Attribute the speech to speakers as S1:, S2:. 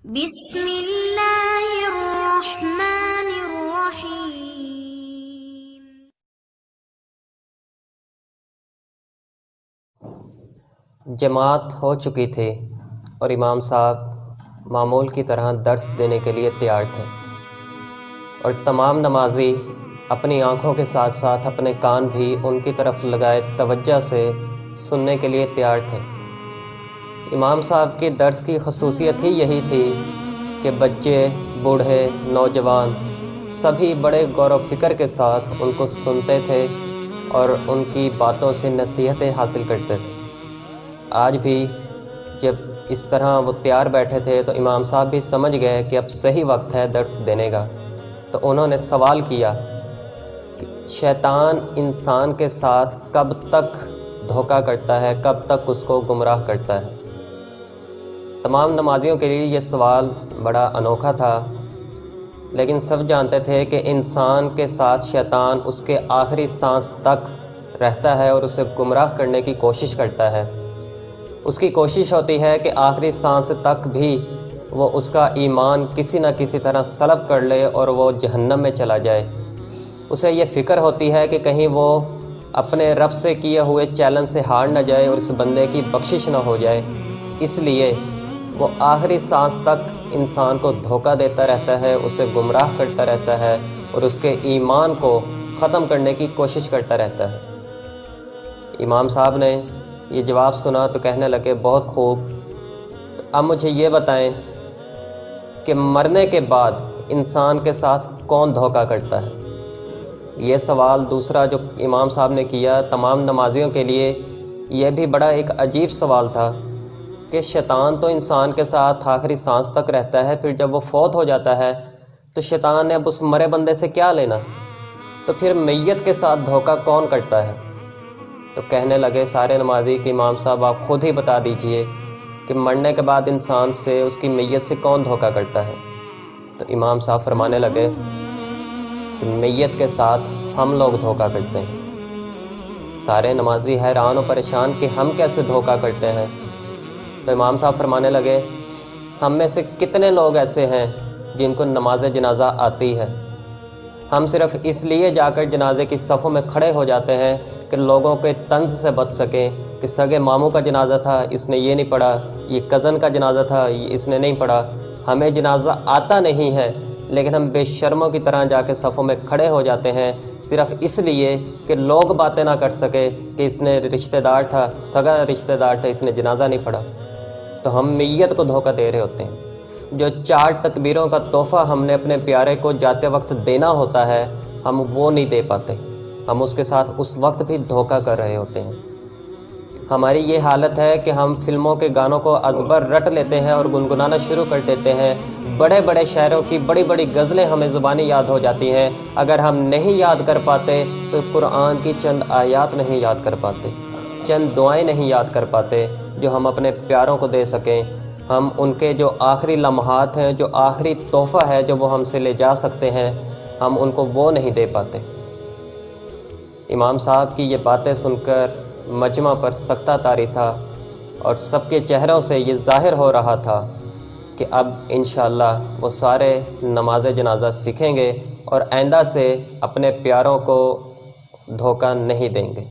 S1: بسم اللہ الرحمن الرحیم۔
S2: جماعت ہو چکی تھی اور امام صاحب معمول کی طرح درس دینے کے لیے تیار تھے، اور تمام نمازی اپنی آنکھوں کے ساتھ ساتھ اپنے کان بھی ان کی طرف لگائے توجہ سے سننے کے لیے تیار تھے۔ امام صاحب کی درس کی خصوصیت ہی یہی تھی کہ بچے، بوڑھے، نوجوان سبھی بڑے غور و فکر کے ساتھ ان کو سنتے تھے اور ان کی باتوں سے نصیحتیں حاصل کرتے تھے۔ آج بھی جب اس طرح وہ تیار بیٹھے تھے تو امام صاحب بھی سمجھ گئے کہ اب صحیح وقت ہے درس دینے کا، تو انہوں نے سوال کیا کہ شیطان انسان کے ساتھ کب تک دھوکہ کرتا ہے، کب تک اس کو گمراہ کرتا ہے۔ تمام نمازیوں کے لیے یہ سوال بڑا انوکھا تھا، لیکن سب جانتے تھے کہ انسان کے ساتھ شیطان اس کے آخری سانس تک رہتا ہے اور اسے گمراہ کرنے کی کوشش کرتا ہے۔ اس کی کوشش ہوتی ہے کہ آخری سانس تک بھی وہ اس کا ایمان کسی نہ کسی طرح سلب کر لے اور وہ جہنم میں چلا جائے۔ اسے یہ فکر ہوتی ہے کہ کہیں وہ اپنے رب سے کیے ہوئے چیلنج سے ہار نہ جائے اور اس بندے کی بخشش نہ ہو جائے، اس لیے وہ آخری سانس تک انسان کو دھوکہ دیتا رہتا ہے، اسے گمراہ کرتا رہتا ہے اور اس کے ایمان کو ختم کرنے کی کوشش کرتا رہتا ہے۔ امام صاحب نے یہ جواب سنا تو کہنے لگے، بہت خوب، تو اب مجھے یہ بتائیں کہ مرنے کے بعد انسان کے ساتھ کون دھوکہ کرتا ہے؟ یہ سوال دوسرا جو امام صاحب نے کیا تمام نمازیوں کے لیے یہ بھی بڑا ایک عجیب سوال تھا کہ شیطان تو انسان کے ساتھ آخری سانس تک رہتا ہے، پھر جب وہ فوت ہو جاتا ہے تو شیطان نے اب اس مرے بندے سے کیا لینا؟ تو پھر میت کے ساتھ دھوکہ کون کرتا ہے؟ تو کہنے لگے سارے نمازی کہ امام صاحب آپ خود ہی بتا دیجئے کہ مرنے کے بعد انسان سے، اس کی میت سے کون دھوکہ کرتا ہے؟ تو امام صاحب فرمانے لگے کہ میت کے ساتھ ہم لوگ دھوکہ کرتے ہیں۔ سارے نمازی حیران و پریشان کہ ہم کیسے دھوکہ کرتے ہیں؟ تو امام صاحب فرمانے لگے، ہم میں سے کتنے لوگ ایسے ہیں جن کو نماز جنازہ آتی ہے، ہم صرف اس لیے جا کر جنازے کی صفوں میں کھڑے ہو جاتے ہیں کہ لوگوں کے طنز سے بچ سکیں کہ سگے ماموں کا جنازہ تھا، اس نے یہ نہیں پڑھا، یہ کزن کا جنازہ تھا، اس نے نہیں پڑھا۔ ہمیں جنازہ آتا نہیں ہے لیکن ہم بے شرموں کی طرح جا کے صفوں میں کھڑے ہو جاتے ہیں صرف اس لیے کہ لوگ باتیں نہ کر سکے کہ اس نے رشتہ دار تھا، سگا رشتہ دار تھا، اس نے جنازہ نہیں پڑھا۔ تو ہم میت کو دھوکہ دے رہے ہوتے ہیں۔ جو 4 تکبیروں کا تحفہ ہم نے اپنے پیارے کو جاتے وقت دینا ہوتا ہے، ہم وہ نہیں دے پاتے، ہم اس کے ساتھ اس وقت بھی دھوکہ کر رہے ہوتے ہیں۔ ہماری یہ حالت ہے کہ ہم فلموں کے گانوں کو ازبر رٹ لیتے ہیں اور گنگنانا شروع کر دیتے ہیں، بڑے بڑے شاعروں کی بڑی بڑی غزلیں ہمیں زبانی یاد ہو جاتی ہیں، اگر ہم نہیں یاد کر پاتے تو قرآن کی چند آیات نہیں یاد کر پاتے، چند دعائیں نہیں یاد کر پاتے جو ہم اپنے پیاروں کو دے سکیں، ہم ان کے جو آخری لمحات ہیں، جو آخری تحفہ ہے جو وہ ہم سے لے جا سکتے ہیں، ہم ان کو وہ نہیں دے پاتے۔ امام صاحب کی یہ باتیں سن کر مجمع پر سکتہ طاری تھا اور سب کے چہروں سے یہ ظاہر ہو رہا تھا کہ اب انشاءاللہ وہ سارے نماز جنازہ سیکھیں گے اور آئندہ سے اپنے پیاروں کو دھوکہ نہیں دیں گے۔